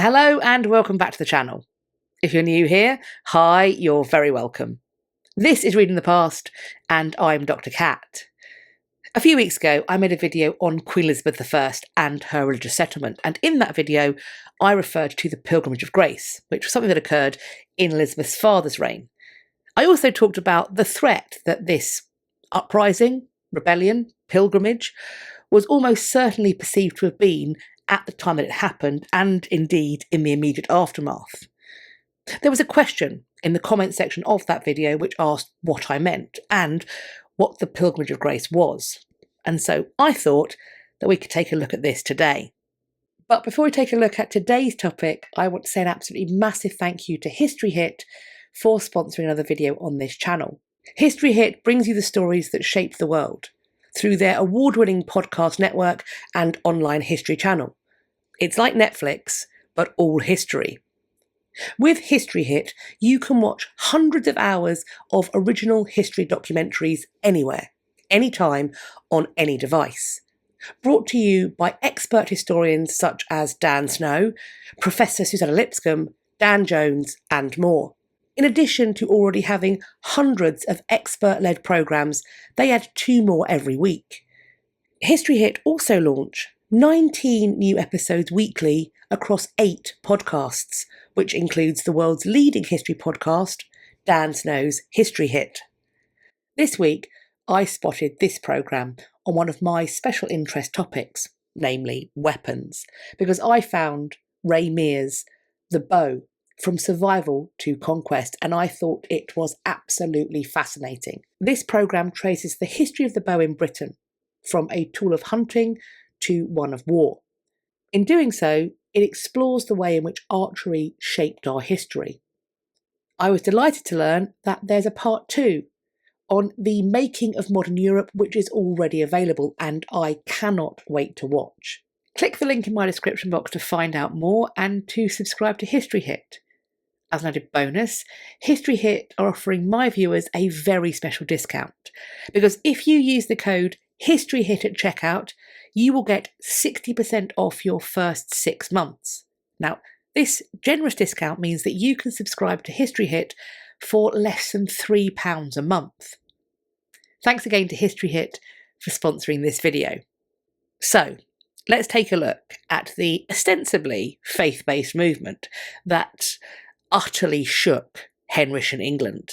Hello and welcome back to the channel. If you're new here, hi, you're very welcome. This is Reading the Past and I'm Dr. Cat. A few weeks ago, I made a video on Queen Elizabeth I and her religious settlement, and in that video, I referred to the Pilgrimage of Grace, which was something that occurred in Elizabeth's father's reign. I also talked about the threat that this uprising, rebellion, pilgrimage was almost certainly perceived to have been at the time that it happened, and indeed in the immediate aftermath. There was a question in the comment section of that video which asked what I meant and what the Pilgrimage of Grace was. And so I thought that we could take a look at this today. But before we take a look at today's topic, I want to say an absolutely massive thank you to History Hit for sponsoring another video on this channel. History Hit brings you the stories that shaped the world through their award-winning podcast network and online history channel. It's like Netflix, but all history. With History Hit, you can watch hundreds of hours of original history documentaries anywhere, anytime, on any device. Brought to you by expert historians such as Dan Snow, Professor Susanna Lipscomb, Dan Jones, and more. In addition to already having hundreds of expert-led programmes, they add 2 more every week. History Hit also launch 19 new episodes weekly across 8 podcasts, which includes the world's leading history podcast, Dan Snow's History Hit. This week, I spotted this programme on one of my special interest topics, namely weapons, because I found Ray Mears' The Bow, From Survival to Conquest, and I thought it was absolutely fascinating. This programme traces the history of the bow in Britain, from a tool of hunting to one of war. In doing so, it explores the way in which archery shaped our history. I was delighted to learn that there's a part 2 on the making of modern Europe, which is already available, and I cannot wait to watch. Click the link in my description box to find out more and to subscribe to History Hit. As an added bonus, History Hit are offering my viewers a very special discount, because if you use the code HISTORYHIT at checkout, you will get 60% off your first 6 months. Now, this generous discount means that you can subscribe to History Hit for less than £3 a month. Thanks again to History Hit for sponsoring this video. So, let's take a look at the ostensibly faith-based movement that utterly shook Henry VIII England.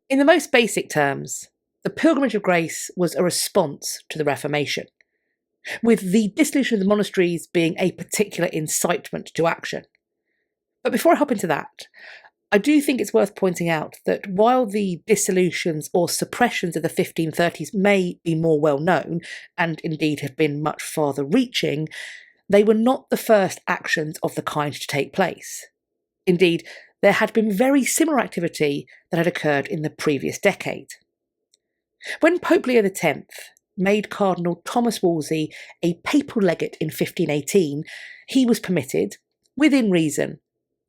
In the most basic terms, the Pilgrimage of Grace was a response to the Reformation, with the dissolution of the monasteries being a particular incitement to action. But before I hop into that, I do think it's worth pointing out that while the dissolutions or suppressions of the 1530s may be more well known, and indeed have been much farther reaching, they were not the first actions of the kind to take place. Indeed, there had been very similar activity that had occurred in the previous decade. When Pope Leo X made Cardinal Thomas Wolsey a papal legate in 1518, he was permitted, within reason,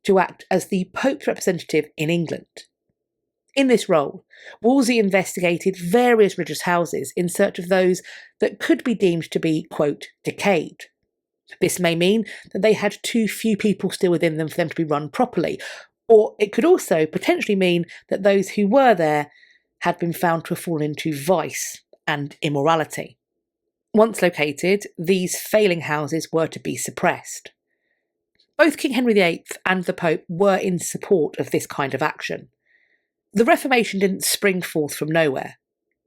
to act as the Pope's representative in England. In this role, Wolsey investigated various religious houses in search of those that could be deemed to be, quote, decayed. This may mean that they had too few people still within them for them to be run properly, or it could also potentially mean that those who were there had been found to have fallen into vice and immorality. Once located, these failing houses were to be suppressed. Both King Henry VIII and the Pope were in support of this kind of action. The Reformation didn't spring forth from nowhere,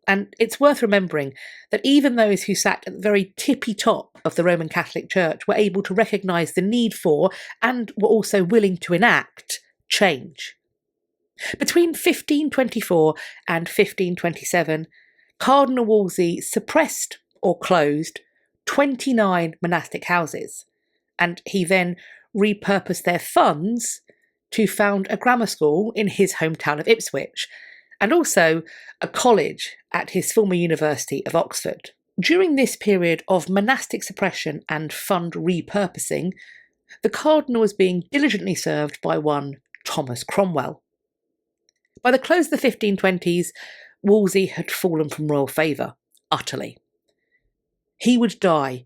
and it's worth remembering that even those who sat at the very tippy top of the Roman Catholic Church were able to recognise the need for, and were also willing to enact, change. Between 1524 and 1527, Cardinal Wolsey suppressed or closed 29 monastic houses, and he then repurposed their funds to found a grammar school in his hometown of Ipswich, and also a college at his former University of Oxford. During this period of monastic suppression and fund repurposing, The Cardinal was being diligently served by one Thomas Cromwell. By the close of the 1520s, Wolsey had fallen from royal favour, utterly. He would die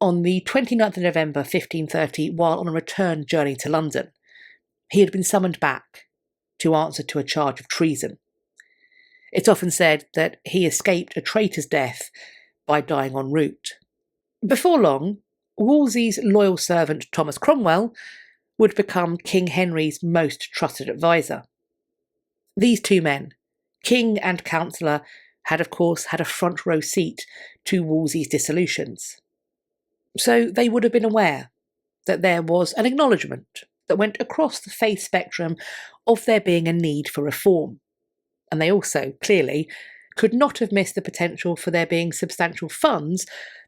on the 29th of November 1530 while on a return journey to London. He had been summoned back to answer to a charge of treason. It's often said that he escaped a traitor's death by dying en route. Before long, Wolsey's loyal servant Thomas Cromwell would become King Henry's most trusted advisor. These two men, king and councillor, had of course had a front row seat to Wolsey's dissolutions. So they would have been aware that there was an acknowledgement that went across the faith spectrum of there being a need for reform. And they also, clearly, could not have missed the potential for there being substantial funds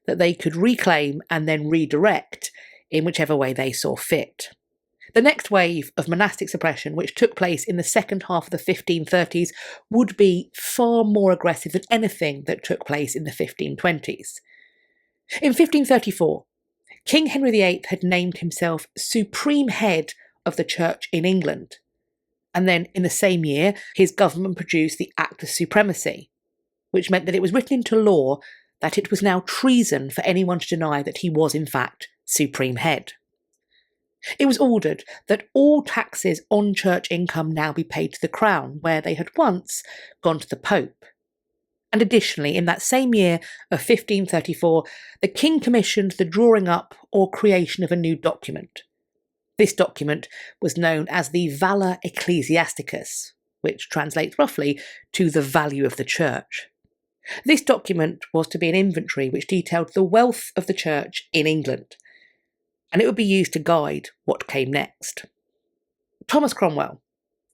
that they could reclaim and then redirect in whichever way they saw fit. The next wave of monastic suppression, which took place in the second half of the 1530s, would be far more aggressive than anything that took place in the 1520s. In 1534, King Henry VIII had named himself supreme head of the Church in England. And then in the same year, his government produced the Act of Supremacy, which meant that it was written into law that it was now treason for anyone to deny that he was in fact supreme head. It was ordered that all taxes on church income now be paid to the Crown, where they had once gone to the Pope. And additionally, in that same year of 1534, the King commissioned the drawing up or creation of a new document. This document was known as the Valor Ecclesiasticus, which translates roughly to the value of the church. This document was to be an inventory which detailed the wealth of the church in England, and it would be used to guide what came next. Thomas Cromwell,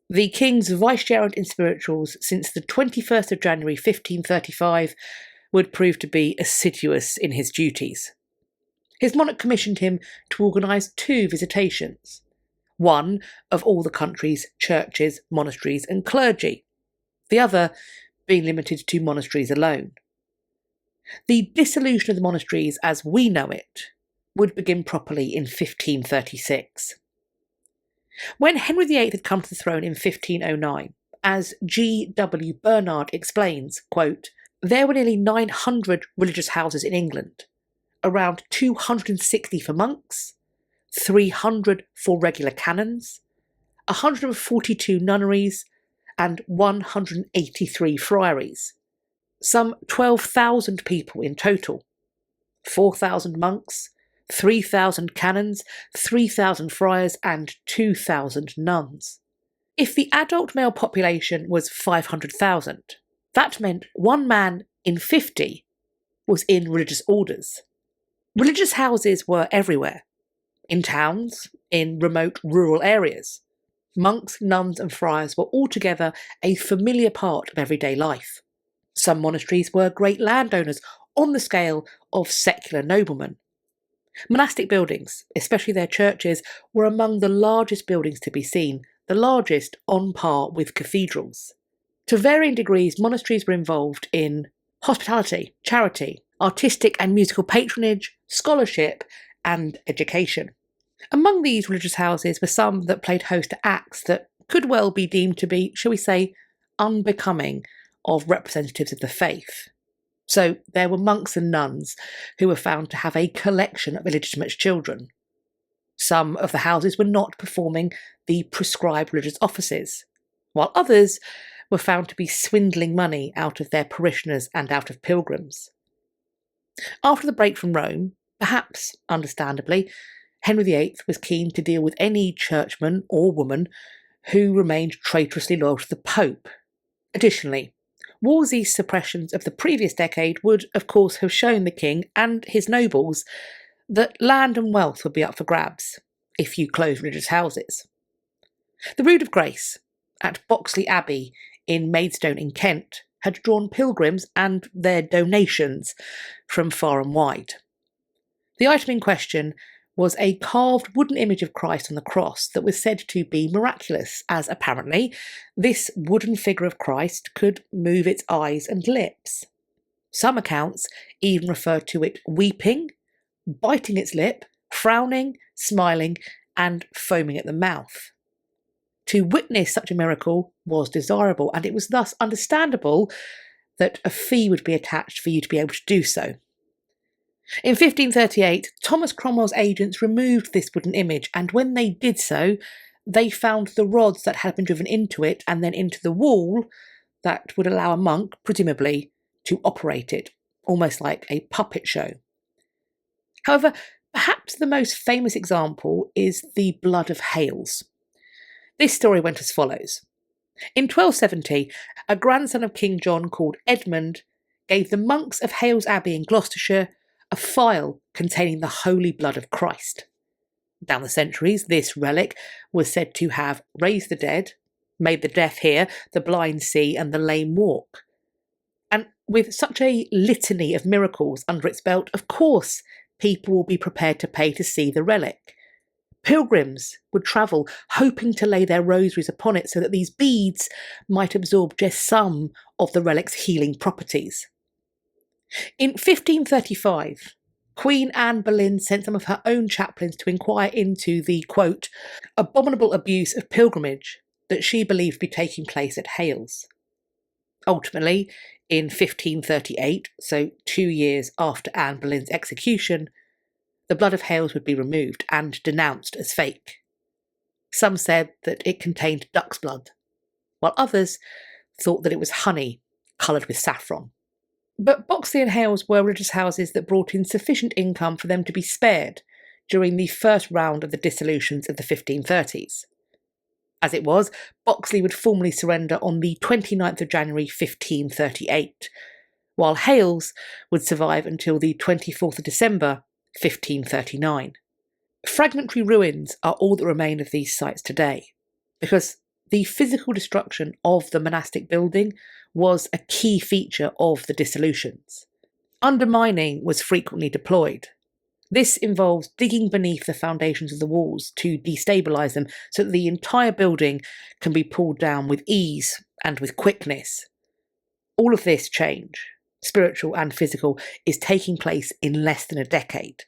the King's vicegerent in spirituals since the 21st of January 1535, would prove to be assiduous in his duties. His monarch commissioned him to organise 2 visitations, one of all the country's churches, monasteries and clergy, the other being limited to monasteries alone. The dissolution of the monasteries as we know it would begin properly in 1536. When Henry VIII had come to the throne in 1509, as G. W. Bernard explains, quote, "There were nearly 900 religious houses in England, around 260 for monks, 300 for regular canons, 142 nunneries, and 183 friaries. Some 12,000 people in total, 4,000 monks, 3,000 canons, 3,000 friars, and 2,000 nuns. If the adult male population was 500,000, that meant one man in 50 was in religious orders. Religious houses were everywhere, in towns, in remote rural areas. Monks, nuns, and friars were altogether a familiar part of everyday life. Some monasteries were great landowners on the scale of secular noblemen. Monastic buildings, especially their churches, were among the largest buildings to be seen, the largest on par with cathedrals. To varying degrees, monasteries were involved in hospitality, charity, artistic and musical patronage, scholarship, and education. Among these religious houses were some that played host to acts that could well be deemed to be, shall we say, unbecoming of representatives of the faith. So there were monks and nuns who were found to have a collection of illegitimate children. Some of the houses were not performing the prescribed religious offices, while others were found to be swindling money out of their parishioners and out of pilgrims. After the break from Rome, perhaps understandably, Henry VIII was keen to deal with any churchman or woman who remained traitorously loyal to the Pope. Additionally, Wolsey's suppressions of the previous decade would, of course, have shown the king and his nobles that land and wealth would be up for grabs if you closed religious houses. The Rood of Grace at Boxley Abbey in Maidstone in Kent had drawn pilgrims and their donations from far and wide. The item in question was a carved wooden image of Christ on the cross that was said to be miraculous, as apparently this wooden figure of Christ could move its eyes and lips. Some accounts even refer to it weeping, biting its lip, frowning, smiling, and foaming at the mouth. To witness such a miracle was desirable, and it was thus understandable that a fee would be attached for you to be able to do so. In 1538, Thomas Cromwell's agents removed this wooden image, and when they did so, they found the rods that had been driven into it and then into the wall that would allow a monk, presumably, to operate it, almost like a puppet show. However, perhaps the most famous example is the blood of Hales. This story went as follows. In 1270, a grandson of King John called Edmund gave the monks of Hales Abbey in Gloucestershire a phial containing the holy blood of Christ. Down the centuries, this relic was said to have raised the dead, made the deaf hear, the blind see, and the lame walk. And with such a litany of miracles under its belt, of course, people will be prepared to pay to see the relic. Pilgrims would travel hoping to lay their rosaries upon it so that these beads might absorb just some of the relic's healing properties. In 1535, Queen Anne Boleyn sent some of her own chaplains to inquire into the, quote, abominable abuse of pilgrimage that she believed to be taking place at Hales. Ultimately, in 1538, so 2 years after Anne Boleyn's execution, the blood of Hales would be removed and denounced as fake. Some said that it contained duck's blood, while others thought that it was honey coloured with saffron. But Boxley and Hales were religious houses that brought in sufficient income for them to be spared during the first round of the dissolutions of the 1530s. As it was, Boxley would formally surrender on the 29th of January 1538, while Hales would survive until the 24th of December 1539. Fragmentary ruins are all that remain of these sites today, because the physical destruction of the monastic building was a key feature of the dissolutions. Undermining was frequently deployed. This involves digging beneath the foundations of the walls to destabilise them so that the entire building can be pulled down with ease and with quickness. All of this change, spiritual and physical, is taking place in less than a decade.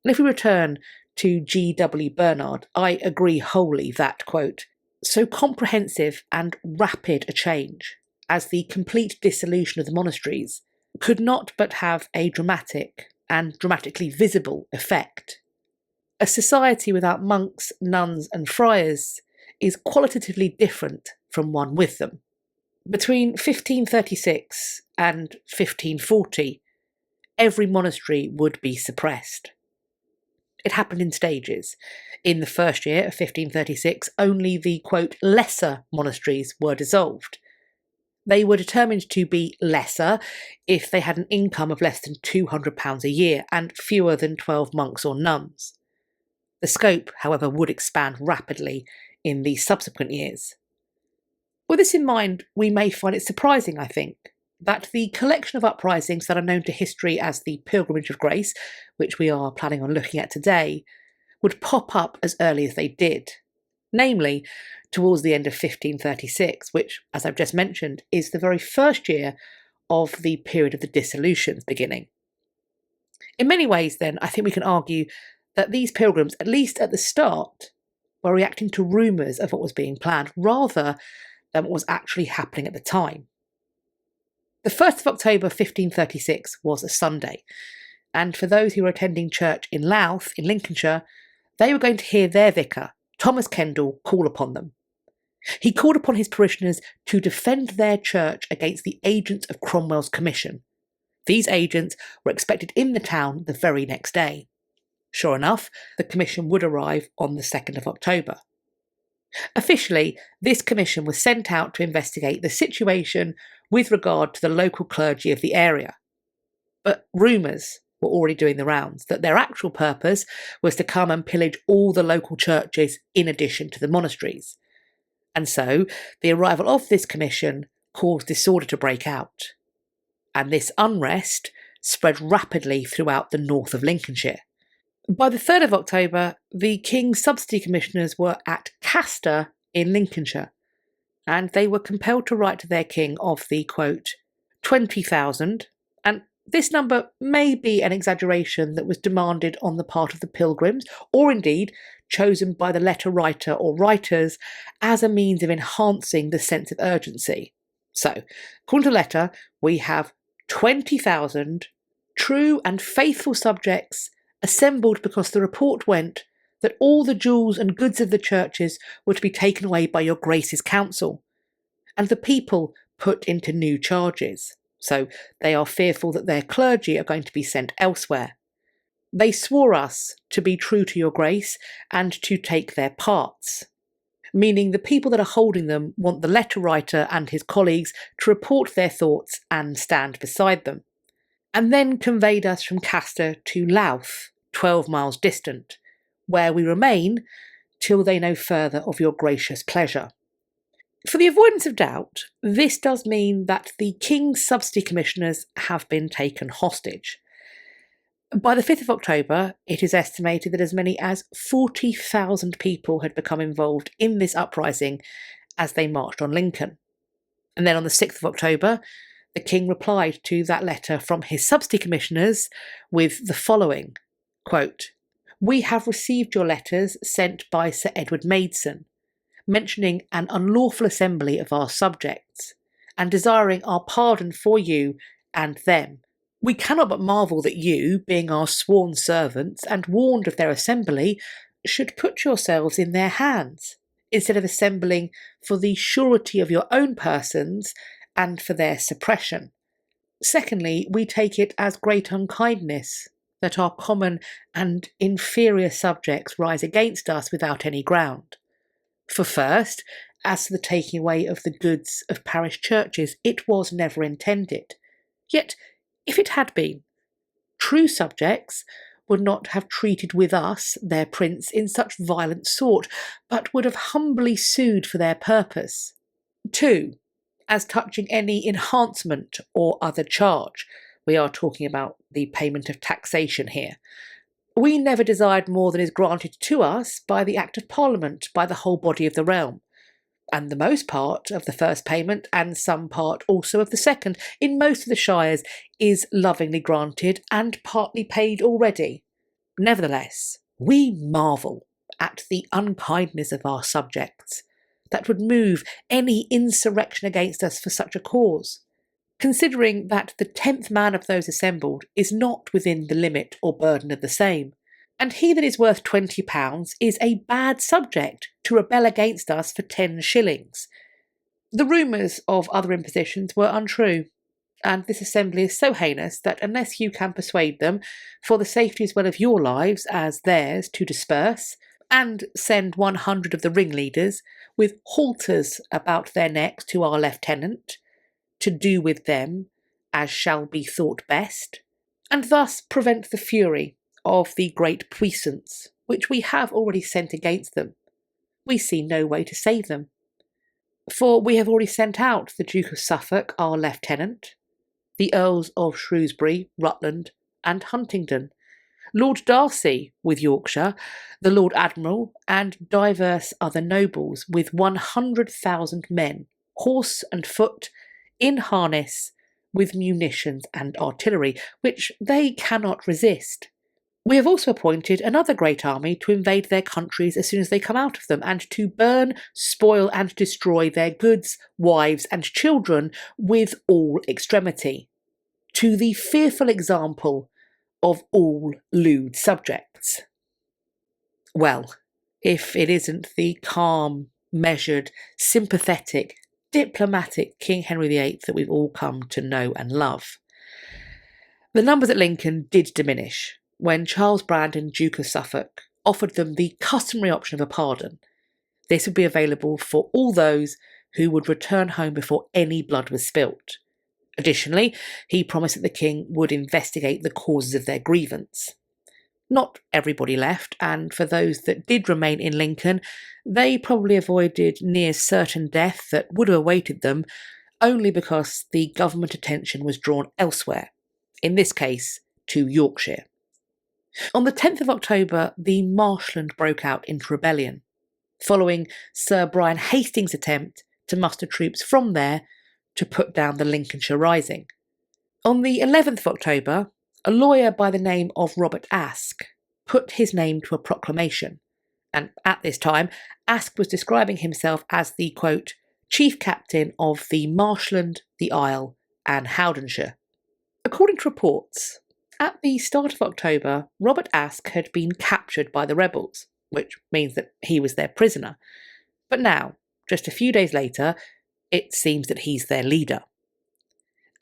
And if we return to G.W. Bernard, I agree wholly that, quote, so comprehensive and rapid a change as the complete dissolution of the monasteries could not but have a dramatic and dramatically visible effect. A society without monks, nuns, and friars is qualitatively different from one with them. Between 1536 and 1540, every monastery would be suppressed. It happened in stages. In the first year of 1536, only the, quote, lesser monasteries were dissolved. They were determined to be lesser if they had an income of less than £200 a year and fewer than 12 monks or nuns. The scope, however, would expand rapidly in the subsequent years. With this in mind, we may find it surprising, I think, that the collection of uprisings that are known to history as the Pilgrimage of Grace, which we are planning on looking at today, would pop up as early as they did, namely towards the end of 1536, which, as I've just mentioned, is the very first year of the period of the dissolutions beginning. In many ways, then, I think we can argue that these pilgrims, at least at the start, were reacting to rumours of what was being planned rather than what was actually happening at the time. The 1st of October 1536 was a Sunday, and for those who were attending church in Louth, in Lincolnshire, they were going to hear their vicar, Thomas Kendall, call upon them. He called upon his parishioners to defend their church against the agents of Cromwell's commission. These agents were expected in the town the very next day. Sure enough, the commission would arrive on the 2nd of October. Officially, this commission was sent out to investigate the situation with regard to the local clergy of the area. But rumours were already doing the rounds that their actual purpose was to come and pillage all the local churches in addition to the monasteries. And so the arrival of this commission caused disorder to break out. And this unrest spread rapidly throughout the north of Lincolnshire. By the 3rd of October, the King's Subsidy Commissioners were at Castor in Lincolnshire, and they were compelled to write to their king of the, quote, 20,000, and This number may be an exaggeration that was demanded on the part of the pilgrims, or indeed chosen by the letter writer or writers as a means of enhancing the sense of urgency. So, according to the letter, we have 20,000 true and faithful subjects assembled because the report went that all the jewels and goods of the churches were to be taken away by your Grace's council, and the people put into new charges. So they are fearful that their clergy are going to be sent elsewhere. They swore us to be true to your Grace and to take their parts, meaning the people that are holding them want the letter writer and his colleagues to report their thoughts and stand beside them, and then conveyed us from Castor to Louth, 12 miles distant, where we remain till they know further of your gracious pleasure. For the avoidance of doubt, this does mean that the King's subsidy commissioners have been taken hostage. By the 5th of October, it is estimated that as many as 40,000 people had become involved in this uprising as they marched on Lincoln. And then on the 6th of October, the King replied to that letter from his subsidy commissioners with the following, quote, "We have received your letters sent by Sir Edward Maidson, mentioning an unlawful assembly of our subjects, and desiring our pardon for you and them. We cannot but marvel that you, being our sworn servants, and warned of their assembly, should put yourselves in their hands, instead of assembling for the surety of your own persons, and for their suppression. Secondly, we take it as great unkindness that our common and inferior subjects rise against us without any ground. For first, as to the taking away of the goods of parish churches, it was never intended. Yet, if it had been, true subjects would not have treated with us, their prince, in such violent sort, but would have humbly sued for their purpose. 2. As touching any enhancement or other charge, we are talking about the payment of taxation here. We never desired more than is granted to us by the Act of Parliament, by the whole body of the realm, and the most part of the first payment, and some part also of the second, in most of the shires, is lovingly granted and partly paid already. Nevertheless, we marvel at the unkindness of our subjects, that would move any insurrection against us for such a cause, considering that the 10th man of those assembled is not within the limit or burden of the same, and he that is worth £20 is a bad subject to rebel against us for 10 shillings. The rumours of other impositions were untrue, and this assembly is so heinous that unless you can persuade them, for the safety as well of your lives as theirs, to disperse, and send 100 of the ringleaders with halters about their necks to our lieutenant, to do with them as shall be thought best, and thus prevent the fury of the great puissance which we have already sent against them, we see no way to save them. For we have already sent out the Duke of Suffolk, our lieutenant, the Earls of Shrewsbury, Rutland, and Huntingdon, Lord Darcy with Yorkshire, the Lord Admiral, and divers other nobles, with 100,000 men, horse and foot, in harness, with munitions and artillery, which they cannot resist. We have also appointed another great army to invade their countries as soon as they come out of them, and to burn, spoil, and destroy their goods, wives, and children with all extremity, to the fearful example of all lewd subjects. Well, if it isn't the calm, measured, sympathetic, diplomatic King Henry VIII that we've all come to know and love. The numbers at Lincoln did diminish when Charles Brandon, Duke of Suffolk, offered them the customary option of a pardon. This would be available for all those who would return home before any blood was spilt. Additionally, he promised that the king would investigate the causes of their grievance. Not everybody left, and for those that did remain in Lincoln, they probably avoided near certain death that would have awaited them only because the government attention was drawn elsewhere, in this case to Yorkshire. On the 10th of October, the marshland broke out into rebellion, following Sir Brian Hastings' attempt to muster troops from there to put down the Lincolnshire Rising. On the 11th of October, a lawyer by the name of Robert Aske put his name to a proclamation, and at this time, Aske was describing himself as the, quote, chief captain of the Marshland, the Isle, and Howdenshire. According to reports, at the start of October, Robert Aske had been captured by the rebels, which means that he was their prisoner. But now, just a few days later, it seems that he's their leader.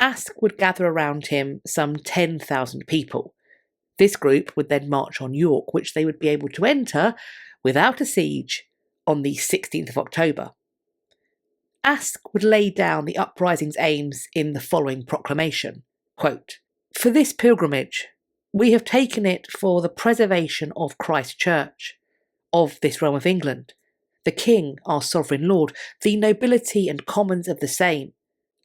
Aske would gather around him some 10,000 people. This group would then march on York, which they would be able to enter without a siege on the 16th of October. Aske would lay down the uprising's aims in the following proclamation, quote, "For this pilgrimage, we have taken it for the preservation of Christ Church, of this realm of England, the King, our sovereign Lord, the nobility and commons of the same,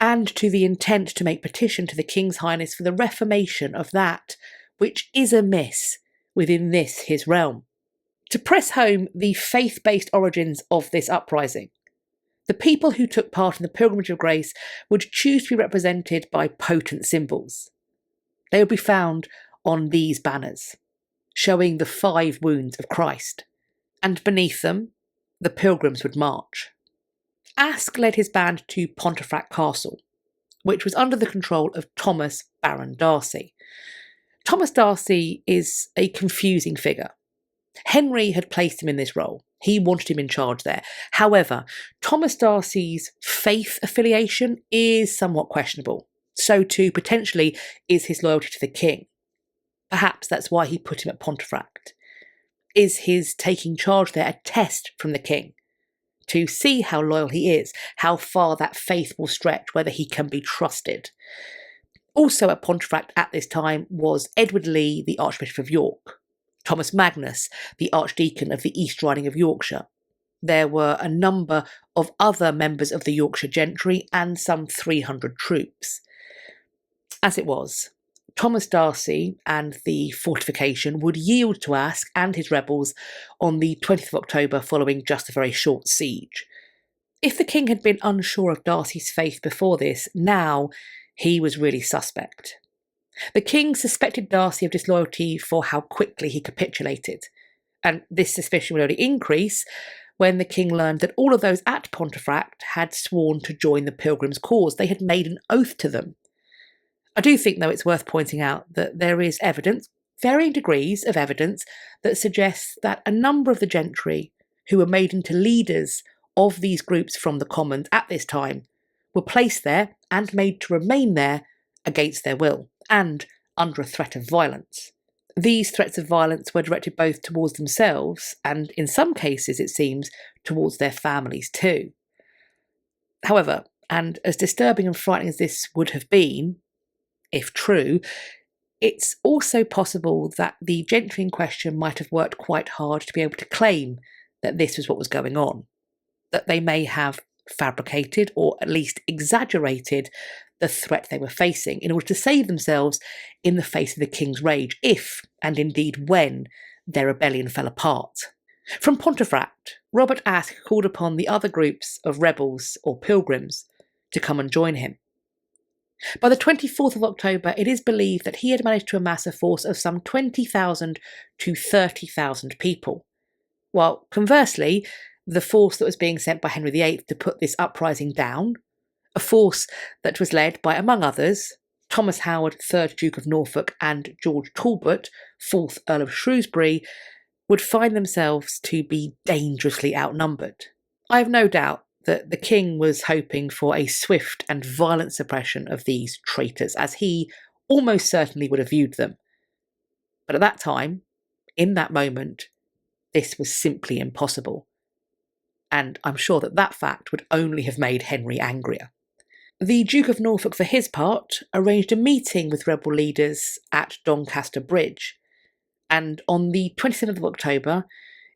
and to the intent to make petition to the King's Highness for the reformation of that which is amiss within this his realm." To press home the faith-based origins of this uprising, the people who took part in the Pilgrimage of Grace would choose to be represented by potent symbols. They would be found on these banners, showing the 5 wounds of Christ, and beneath them, the pilgrims would march. Aske led his band to Pontefract Castle, which was under the control of Thomas Baron Darcy. Thomas Darcy is a confusing figure. Henry had placed him in this role. He wanted him in charge there. However, Thomas Darcy's faith affiliation is somewhat questionable. So too, potentially, is his loyalty to the king. Perhaps that's why he put him at Pontefract. Is his taking charge there a test from the king to see how loyal he is, how far that faith will stretch, whether he can be trusted? Also at Pontefract at this time was Edward Lee, the Archbishop of York, Thomas Magnus, the Archdeacon of the East Riding of Yorkshire. There were a number of other members of the Yorkshire gentry and some 300 troops. As it was, Thomas Darcy and the fortification would yield to Aske and his rebels on the 20th of October following just a very short siege. If the king had been unsure of Darcy's faith before this, now he was really suspect. The king suspected Darcy of disloyalty for how quickly he capitulated, and this suspicion would only increase when the king learned that all of those at Pontefract had sworn to join the Pilgrims' cause. They had made an oath to them. I do think, though, it's worth pointing out that there is evidence, varying degrees of evidence, that suggests that a number of the gentry who were made into leaders of these groups from the Commons at this time were placed there and made to remain there against their will and under a threat of violence. These threats of violence were directed both towards themselves and, in some cases, it seems, towards their families too. However, and as disturbing and frightening as this would have been, if true, it's also possible that the gentry in question might have worked quite hard to be able to claim that this was what was going on, that they may have fabricated or at least exaggerated the threat they were facing in order to save themselves in the face of the king's rage, if, and indeed when, their rebellion fell apart. From Pontefract, Robert Aske called upon the other groups of rebels or pilgrims to come and join him. By the 24th of October, it is believed that he had managed to amass a force of some 20,000 to 30,000 people, while conversely, the force that was being sent by Henry VIII to put this uprising down, a force that was led by, among others, Thomas Howard, 3rd Duke of Norfolk, and George Talbot, 4th Earl of Shrewsbury, would find themselves to be dangerously outnumbered. I have no doubt that the king was hoping for a swift and violent suppression of these traitors, as he almost certainly would have viewed them. But at that time, in that moment, this was simply impossible. And I'm sure that that fact would only have made Henry angrier. The Duke of Norfolk, for his part, arranged a meeting with rebel leaders at Doncaster Bridge, and on the 27th of October,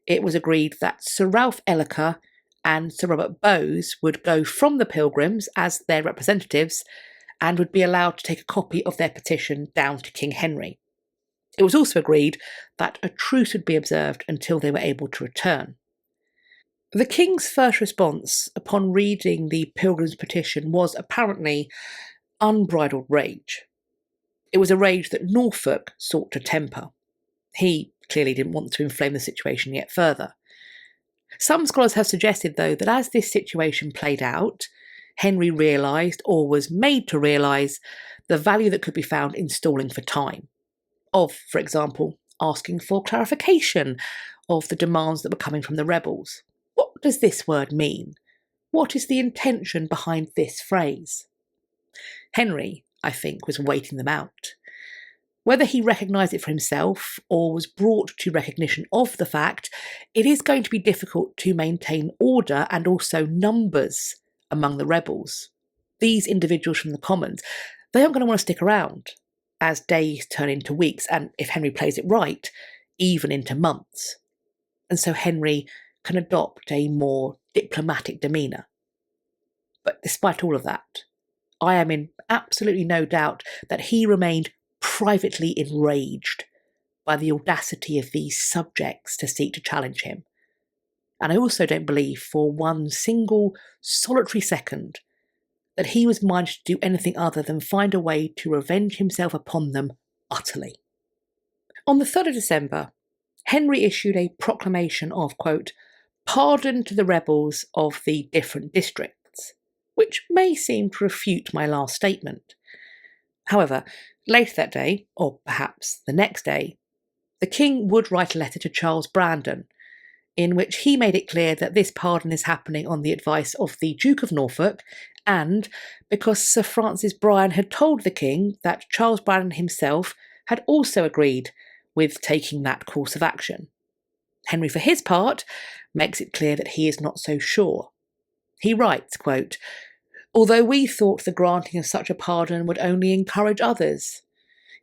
it was agreed that Sir Ralph Elliker and Sir Robert Bowes would go from the Pilgrims as their representatives and would be allowed to take a copy of their petition down to King Henry. It was also agreed that a truce would be observed until they were able to return. The king's first response upon reading the Pilgrims' petition was apparently unbridled rage. It was a rage that Norfolk sought to temper. He clearly didn't want to inflame the situation yet further. Some scholars have suggested, though, that as this situation played out, Henry realised, or was made to realise, the value that could be found in stalling for time. Of, for example, asking for clarification of the demands that were coming from the rebels. What does this word mean? What is the intention behind this phrase? Henry, I think, was waiting them out. Whether he recognised it for himself or was brought to recognition of the fact, it is going to be difficult to maintain order and also numbers among the rebels. These individuals from the Commons, they aren't going to want to stick around as days turn into weeks, and if Henry plays it right, even into months. And so Henry can adopt a more diplomatic demeanour. But despite all of that, I am in absolutely no doubt that he remained privately enraged by the audacity of these subjects to seek to challenge him. And I also don't believe for one single solitary second that he was minded to do anything other than find a way to revenge himself upon them utterly. On the 3rd of December, Henry issued a proclamation of, quote, pardon to the rebels of the different districts, which may seem to refute my last statement. However, later that day, or perhaps the next day, the king would write a letter to Charles Brandon, in which he made it clear that this pardon is happening on the advice of the Duke of Norfolk, and because Sir Francis Bryan had told the king that Charles Brandon himself had also agreed with taking that course of action. Henry, for his part, makes it clear that he is not so sure. He writes, quote, although we thought the granting of such a pardon would only encourage others,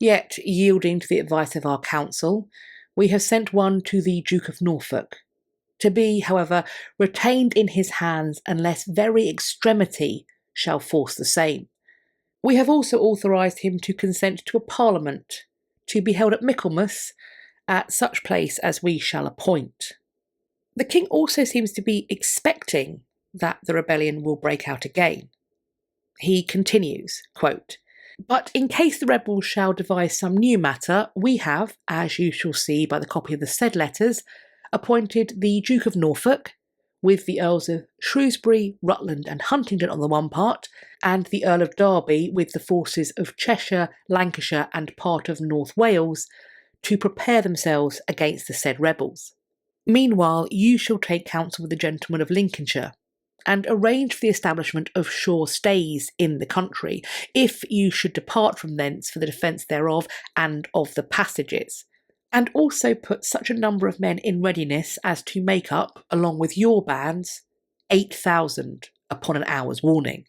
yet, yielding to the advice of our council, we have sent one to the Duke of Norfolk, to be, however, retained in his hands unless very extremity shall force the same. We have also authorised him to consent to a parliament, to be held at Michaelmas, at such place as we shall appoint. The king also seems to be expecting that the rebellion will break out again. He continues, quote, but in case the rebels shall devise some new matter, we have, as you shall see by the copy of the said letters, appointed the Duke of Norfolk, with the Earls of Shrewsbury, Rutland and Huntingdon on the one part, and the Earl of Derby with the forces of Cheshire, Lancashire and part of North Wales, to prepare themselves against the said rebels. Meanwhile, you shall take counsel with the gentlemen of Lincolnshire, and arrange for the establishment of sure stays in the country, if you should depart from thence for the defence thereof and of the passages, and also put such a number of men in readiness as to make up, along with your bands, 8,000 upon an hour's warning.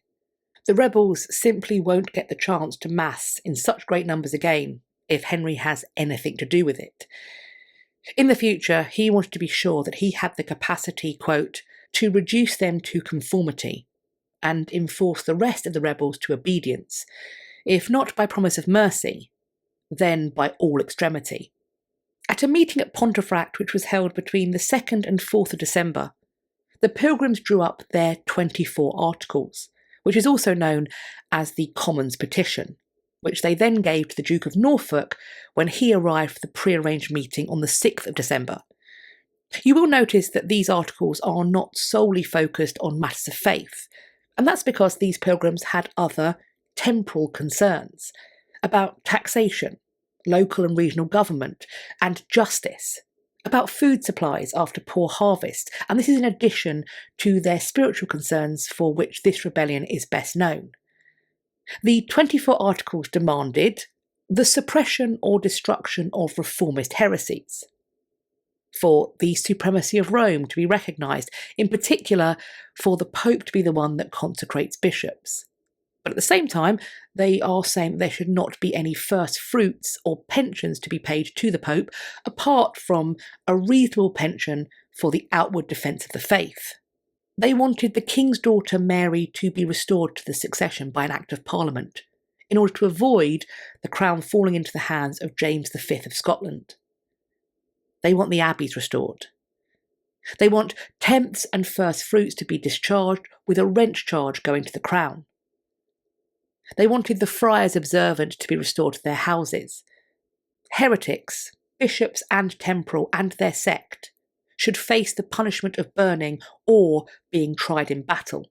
The rebels simply won't get the chance to mass in such great numbers again if Henry has anything to do with it. In the future, he wanted to be sure that he had the capacity, quote, to reduce them to conformity and enforce the rest of the rebels to obedience, if not by promise of mercy, then by all extremity. At a meeting at Pontefract which was held between the 2nd and 4th of December, the pilgrims drew up their 24 articles, which is also known as the Commons Petition, which they then gave to the Duke of Norfolk when he arrived for the pre-arranged meeting on the 6th of December. You will notice that these articles are not solely focused on matters of faith, and that's because these pilgrims had other temporal concerns about taxation, local and regional government, and justice, about food supplies after poor harvest, and this is in addition to their spiritual concerns for which this rebellion is best known. The 24 articles demanded the suppression or destruction of reformist heresies, for the supremacy of Rome to be recognised, in particular for the Pope to be the one that consecrates bishops. But at the same time, they are saying that there should not be any first fruits or pensions to be paid to the Pope, apart from a reasonable pension for the outward defence of the faith. They wanted the King's daughter Mary to be restored to the succession by an Act of Parliament, in order to avoid the crown falling into the hands of James V of Scotland. They want the abbeys restored. They want tenths and first fruits to be discharged with a rent charge going to the crown. They wanted the friars observant to be restored to their houses. Heretics, bishops and temporal, and their sect should face the punishment of burning or being tried in battle.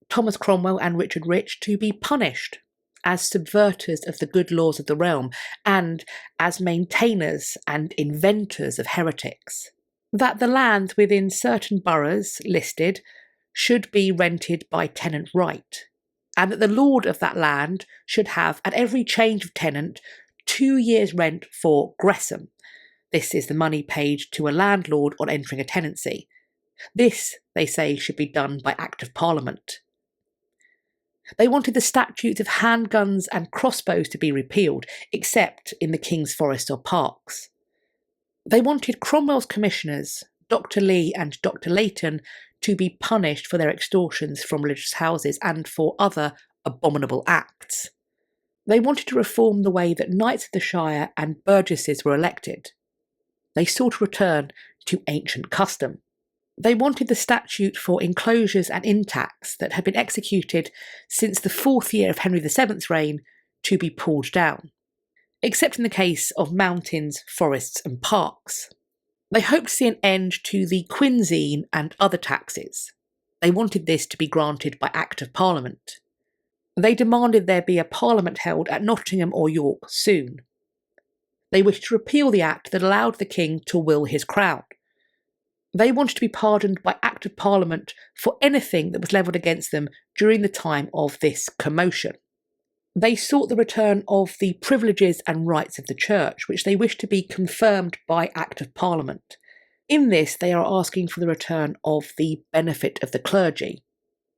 Thomas Cromwell and Richard Rich to be punished as subverters of the good laws of the realm and as maintainers and inventors of heretics. That the land within certain boroughs listed should be rented by tenant right, and that the lord of that land should have, at every change of tenant, 2 years' rent for gressum. This is the money paid to a landlord on entering a tenancy. This, they say, should be done by Act of Parliament. They wanted the statutes of handguns and crossbows to be repealed, except in the King's forests or parks. They wanted Cromwell's commissioners, Dr. Lee and Dr. Leighton, to be punished for their extortions from religious houses and for other abominable acts. They wanted to reform the way that knights of the shire and burgesses were elected. They sought a return to ancient custom. They wanted the statute for enclosures and intacts that had been executed since the 4th year of Henry VII's reign to be pulled down, except in the case of mountains, forests and parks. They hoped to see an end to the quinzine and other taxes. They wanted this to be granted by Act of Parliament. They demanded there be a parliament held at Nottingham or York soon. They wished to repeal the act that allowed the king to will his crown. They wanted to be pardoned by Act of Parliament for anything that was levelled against them during the time of this commotion. They sought the return of the privileges and rights of the Church, which they wished to be confirmed by Act of Parliament. In this, they are asking for the return of the benefit of the clergy.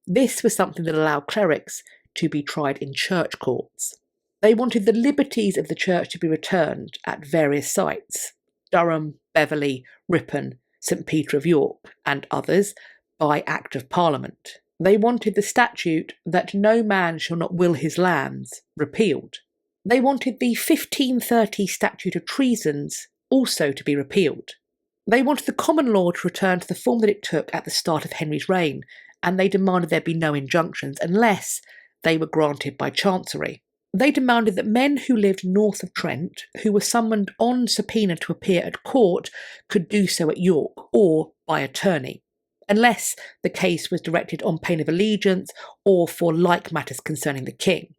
This was something that allowed clerics to be tried in church courts. They wanted the liberties of the Church to be returned at various sites, Durham, Beverley, Ripon, St. Peter of York, and others, by Act of Parliament. They wanted the statute that no man shall not will his lands repealed. They wanted the 1530 Statute of Treasons also to be repealed. They wanted the common law to return to the form that it took at the start of Henry's reign, and they demanded there be no injunctions unless they were granted by Chancery. They demanded that men who lived north of Trent, who were summoned on subpoena to appear at court, could do so at York or by attorney, unless the case was directed on pain of allegiance or for like matters concerning the king.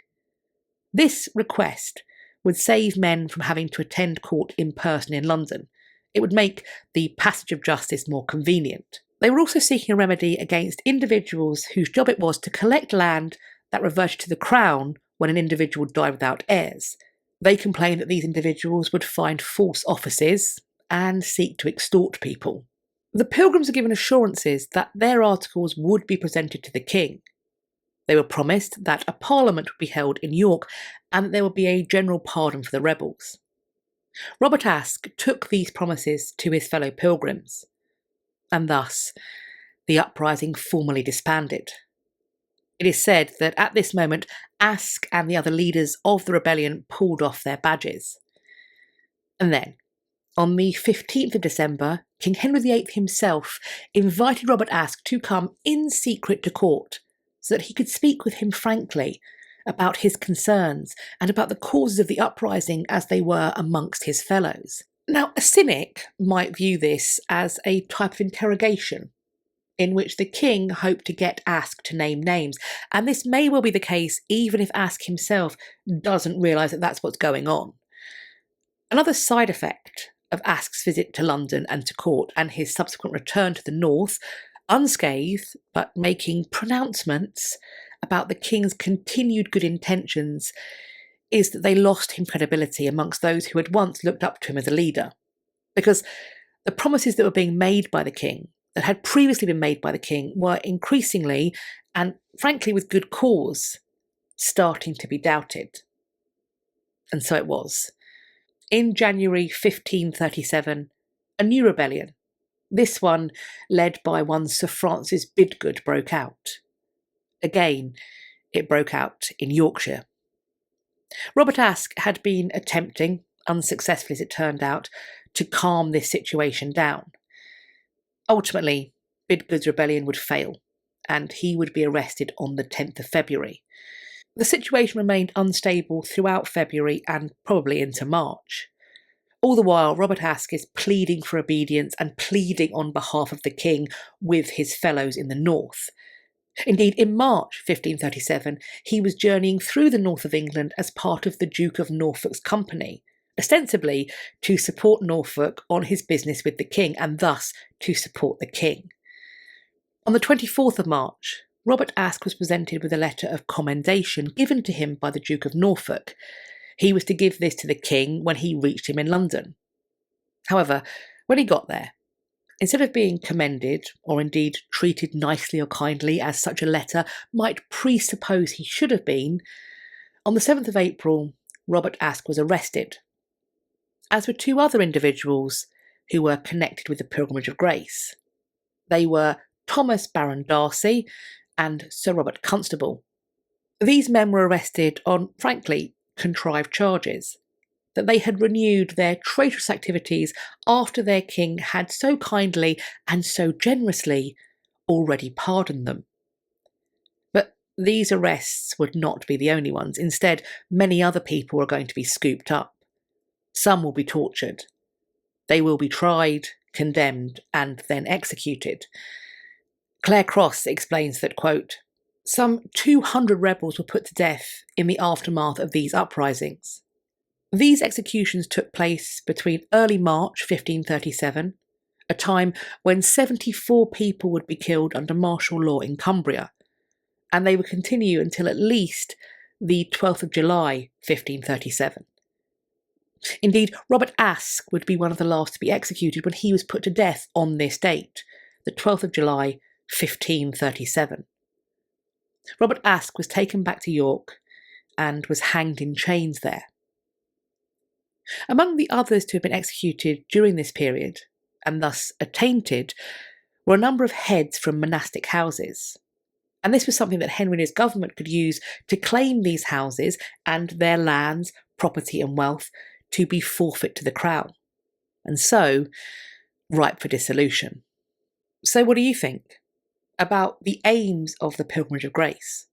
This request would save men from having to attend court in person in London. It would make the passage of justice more convenient. They were also seeking a remedy against individuals whose job it was to collect land that reverted to the crown when an individual died without heirs. They complained that these individuals would find false offices and seek to extort people. The Pilgrims were given assurances that their articles would be presented to the king. They were promised that a parliament would be held in York and that there would be a general pardon for the rebels. Robert Aske took these promises to his fellow pilgrims, and thus the uprising formally disbanded. It is said that at this moment Aske and the other leaders of the rebellion pulled off their badges. And then, on the 15th of December, King Henry VIII himself invited Robert Aske to come in secret to court so that he could speak with him frankly about his concerns and about the causes of the uprising as they were amongst his fellows. Now, a cynic might view this as a type of interrogation in which the king hoped to get Aske to name names, and this may well be the case even if Aske himself doesn't realise that that's what's going on. Another side effect of Aske's visit to London and to court and his subsequent return to the north, unscathed but making pronouncements about the king's continued good intentions, is that they lost him credibility amongst those who had once looked up to him as a leader. Because the promises that were being made by the king, that had previously been made by the king, were increasingly, and frankly with good cause, starting to be doubted. And so it was. In January 1537, a new rebellion, this one led by one Sir Francis Bidgood, broke out. Again, it broke out in Yorkshire. Robert Aske had been attempting, unsuccessfully as it turned out, to calm this situation down. Ultimately, Bidgood's rebellion would fail, and he would be arrested on the 10th of February. The situation remained unstable throughout February and probably into March. All the while, Robert Aske is pleading for obedience and pleading on behalf of the king with his fellows in the north. Indeed, in March 1537, he was journeying through the north of England as part of the Duke of Norfolk's company, ostensibly to support Norfolk on his business with the king and thus to support the king. On the 24th of March, Robert Aske was presented with a letter of commendation given to him by the Duke of Norfolk. He was to give this to the king when he reached him in London. However, when he got there, instead of being commended, or indeed treated nicely or kindly as such a letter might presuppose he should have been, on the 7th of April, Robert Aske was arrested, as were two other individuals who were connected with the Pilgrimage of Grace. They were Thomas Baron Darcy and Sir Robert Constable. These men were arrested on, frankly, contrived charges, that they had renewed their traitorous activities after their king had so kindly and so generously already pardoned them. But these arrests would not be the only ones. Instead, many other people are going to be scooped up. Some will be tortured. They will be tried, condemned, and then executed. Claire Cross explains that, quote, some 200 rebels were put to death in the aftermath of these uprisings. These executions took place between early March 1537, a time when 74 people would be killed under martial law in Cumbria, and they would continue until at least the 12th of July 1537. Indeed, Robert Aske would be one of the last to be executed when he was put to death on this date, the 12th of July 1537. Robert Aske was taken back to York and was hanged in chains there. Among the others to have been executed during this period, and thus attainted, were a number of heads from monastic houses. And this was something that Henry and his government could use to claim these houses and their lands, property and wealth to be forfeit to the crown, and so ripe for dissolution. So what do you think about the aims of the Pilgrimage of Grace,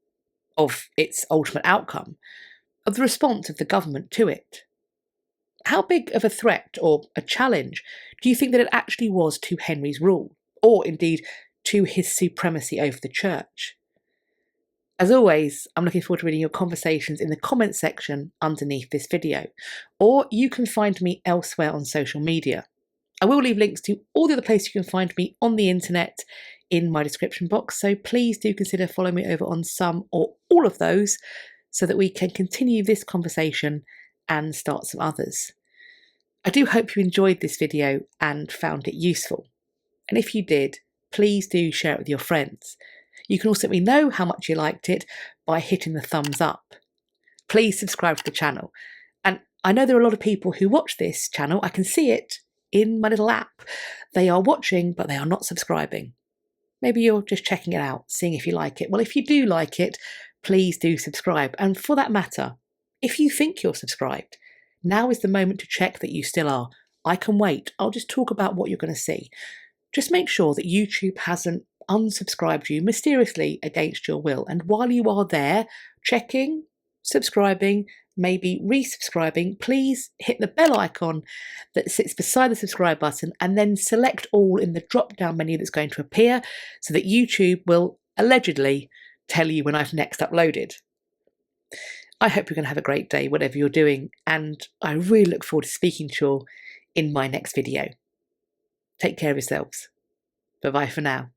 of its ultimate outcome, of the response of the government to it? How big of a threat or a challenge do you think that it actually was to Henry's rule, or indeed to his supremacy over the church? As always, I'm looking forward to reading your conversations in the comments section underneath this video, or you can find me elsewhere on social media. I will leave links to all the other places you can find me on the internet in my description box, so please do consider following me over on some or all of those so that we can continue this conversation and start some others. I do hope you enjoyed this video and found it useful. And if you did, please do share it with your friends. You can also let me know how much you liked it by hitting the thumbs up. Please subscribe to the channel. And I know there are a lot of people who watch this channel. I can see it in my little app. They are watching, but they are not subscribing. Maybe you're just checking it out, seeing if you like it. Well, if you do like it, please do subscribe. And for that matter, if you think you're subscribed, now is the moment to check that you still are. I can wait. I'll just talk about what you're going to see. Just make sure that YouTube hasn't unsubscribed you mysteriously against your will. And while you are there, checking, subscribing, maybe resubscribing, please hit the bell icon that sits beside the subscribe button and then select all in the drop-down menu that's going to appear so that YouTube will allegedly tell you when I've next uploaded. I hope you're going to have a great day, whatever you're doing, and I really look forward to speaking to you all in my next video. Take care of yourselves. Bye-bye for now.